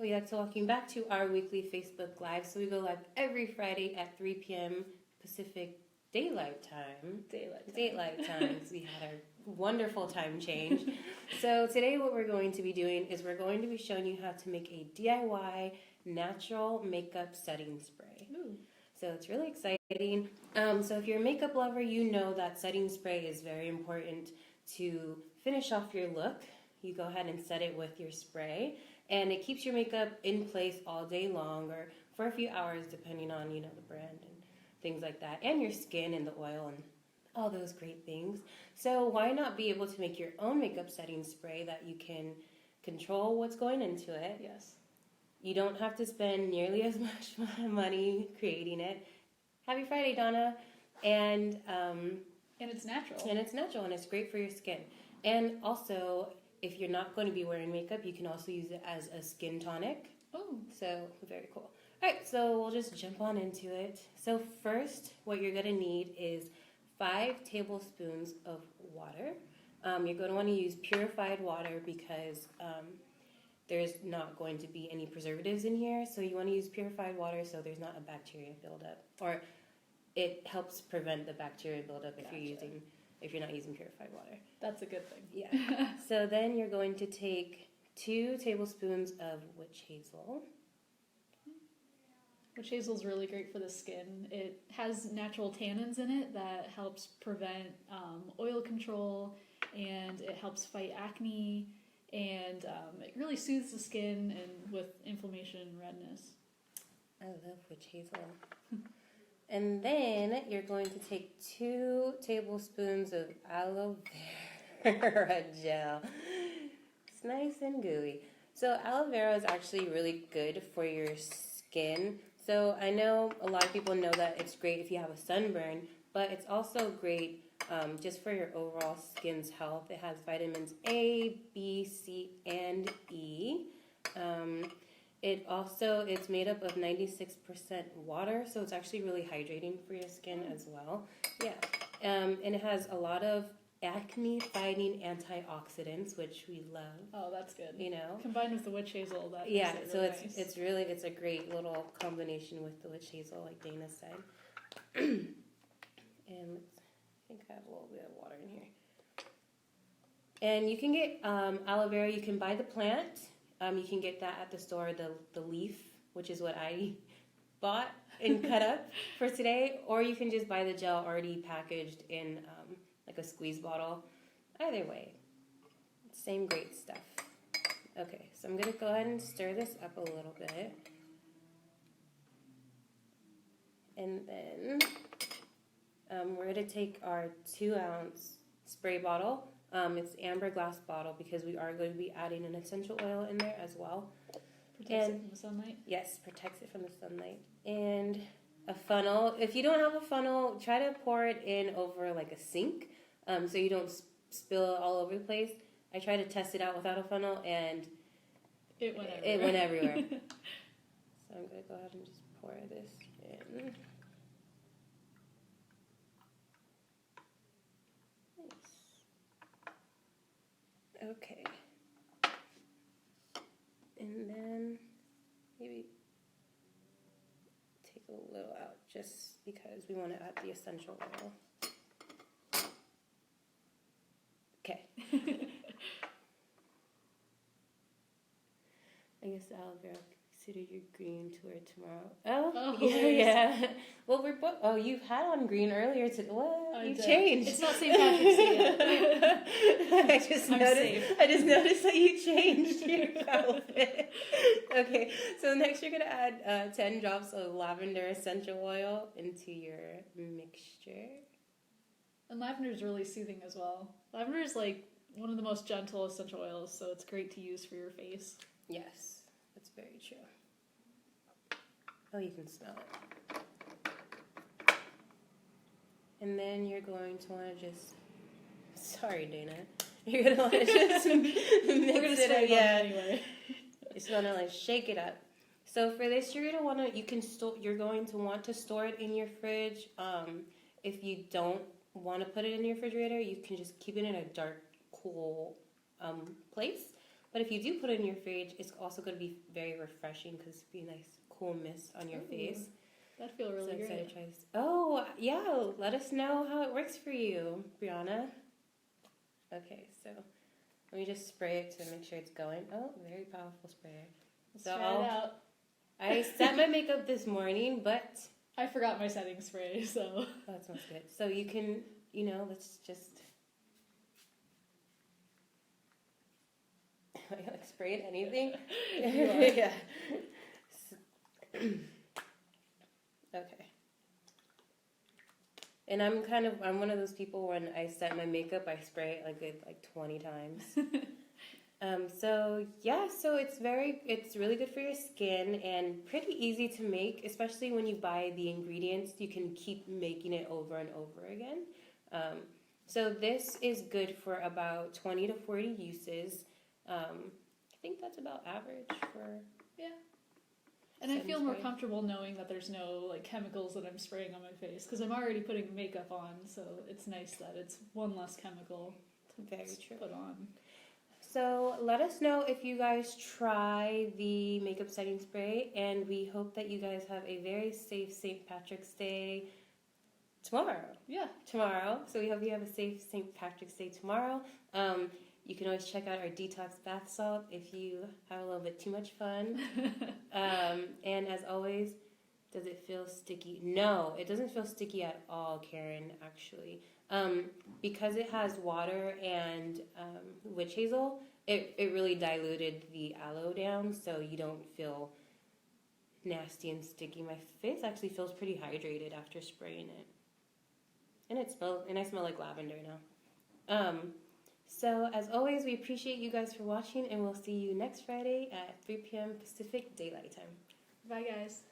We'd like to welcome you back to our weekly Facebook Live. So we go live every Friday at 3 p.m. Pacific Daylight Time. Daylight time. We had our wonderful time change. So today what we're going to be doing is we're going to be showing you how to make a DIY natural makeup setting spray. Ooh. So it's really exciting. So if you're a makeup lover, you know that setting spray is very important to finish off your look. You go ahead and set it with your spray, and it keeps your makeup in place all day long or for a few hours depending on, the brand and things like that, and your skin and the oil and all those great things. So why not be able to make your own makeup setting spray that you can control what's going into it? Yes. You don't have to spend nearly as much money creating it. Happy Friday, Donna. And it's natural. And it's natural, and it's great for your skin. And also, if you're not going to be wearing makeup, you can also use it as a skin tonic. Oh. So, very cool. All right, so we'll just jump on into it. So first, what you're going to need is 5 tablespoons of water. You're going to want to use purified water because there's not going to be any preservatives in here. So you want to use purified water so there's not a bacteria buildup. Or it helps prevent the bacteria buildup if you're not using purified water. That's a good thing. Yeah. So then you're going to take 2 tablespoons of witch hazel. Witch hazel is really great for the skin. It has natural tannins in it that helps prevent oil control, and it helps fight acne, and it really soothes the skin and with inflammation and redness. I love witch hazel. And then you're going to take 2 tablespoons of aloe vera gel. It's nice and gooey. So aloe vera is actually really good for your skin. So I know a lot of people know that it's great if you have a sunburn, but it's also great just for your overall skin's health. It has vitamins A, B, C, and E. It's made up of 96% water, so it's actually really hydrating for your skin as well. Yeah, and it has a lot of acne-fighting antioxidants, which we love. Oh, that's good. Combined with the witch hazel, that yeah. makes it So really nice. it's a great little combination with the witch hazel, like Dana said. And I think I have a little bit of water in here. And you can get aloe vera. You can buy the plant. You can get that at the store, the leaf, which is what I bought and cut up for today. Or you can just buy the gel already packaged in like a squeeze bottle. Either way, same great stuff. Okay, so I'm going to go ahead and stir this up a little bit. And then we're going to take our 2-ounce spray bottle. It's amber glass bottle because we are going to be adding an essential oil in there as well. Protects it from the sunlight? Yes, protects it from the sunlight. And a funnel. If you don't have a funnel, try to pour it in over like a sink so you don't spill it all over the place. I tried to test it out without a funnel and it went everywhere. It went everywhere. So I'm going to go ahead and just pour this in. Okay. And then maybe take a little out just because we want to add the essential oil. Okay. I guess the aloe vera consider your green to wear tomorrow. Oh yeah. Well, we're both. Oh, you've had on green earlier today. What? You changed. It's not St. Patrick's Day yet. I just noticed that you changed your outfit. Okay, so next you're gonna add 10 drops of lavender essential oil into your mixture. And lavender is really soothing as well. Lavender is like one of the most gentle essential oils, so it's great to use for your face. Yes, that's very true. Oh, you can smell it. And then you're going to want to just... Sorry, Dana. You're going to want to just mix it up. Yeah. Anyway. Just want to shake it up. So for this, you're going to want to store it in your fridge. If you don't want to put it in your refrigerator, you can just keep it in a dark, cool place. But if you do put it in your fridge, it's also going to be very refreshing because it'll be a nice cool mist on your face. That'd feel really so great. excited to try this. Oh, yeah. Let us know how it works for you, Brianna. Okay, so let me just spray it to make sure it's going. Oh, very powerful sprayer. Let's try it out. I set my makeup this morning, but... I forgot my setting spray, so... Oh, that smells good. So you can, let's just... like spray it, anything? Yeah. Okay. And I'm one of those people when I set my makeup, I spray it like 20 times. So it's really good for your skin and pretty easy to make, especially when you buy the ingredients. You can keep making it over and over again. So this is good for about 20 to 40 uses. I think that's about average for... Yeah. And I feel more comfortable knowing that there's no like chemicals that I'm spraying on my face because I'm already putting makeup on, so it's nice that it's one less chemical to put on. So let us know if you guys try the makeup setting spray, and we hope that you guys have a very safe St. Patrick's Day tomorrow. Yeah. Tomorrow. So we hope you have a safe St. Patrick's Day tomorrow. You can always check out our detox bath salt if you have a little bit too much fun. And as always, does it feel sticky? No, it doesn't feel sticky at all, Karen, actually. Because it has water and witch hazel, it really diluted the aloe down, so you don't feel nasty and sticky. My face actually feels pretty hydrated after spraying it. And I smell like lavender now. So, as always, we appreciate you guys for watching, and we'll see you next Friday at 3 p.m. Pacific Daylight Time. Bye, guys.